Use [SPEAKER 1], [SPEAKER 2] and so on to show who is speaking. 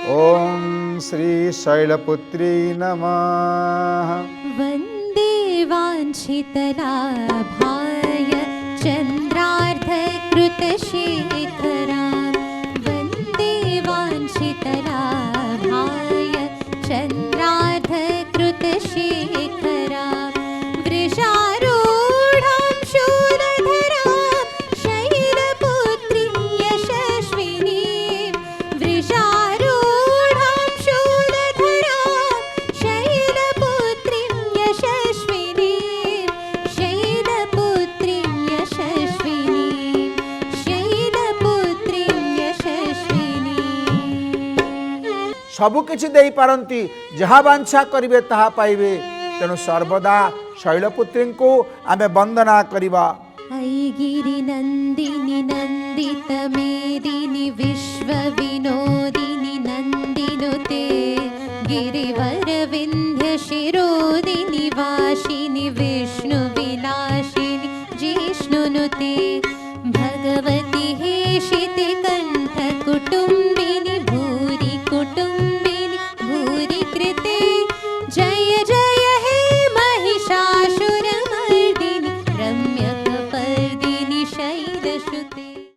[SPEAKER 1] ॐ श्री शैलपुत्री नमः।
[SPEAKER 2] वन्दे वाञ्छितलाभाय चन्द्रार्धकृतशेखरां वन्दे वाञ्छितलाभाय चन्द्रार्धकृतशेखरां वृषारूढां शूलधरां शैलपुत्रीं यशस्विनीं वृषारूढां शूलधरां शैलपुत्रीं यशस्विनीं शैलपुत्रीं यशस्विनीं शैलपुत्रीं यशस्विनीं।
[SPEAKER 1] सबु किछि देई पारंती, जहा बांछा करिवे ताहा पाइबे। तेणु सर्वदा शैलपुत्री को आमे वंदना करिबा।
[SPEAKER 2] ऐगिरि नन्दिनि नन्दित मेदिनि विश्वविनोदिनि नन्दिनुते गिरिवर विन्ध्य शिरोदिनि वासिनि विष्णुविलासिनि जिष्णुनुते भगवति हेशिति कण्ठ कुटुम्ब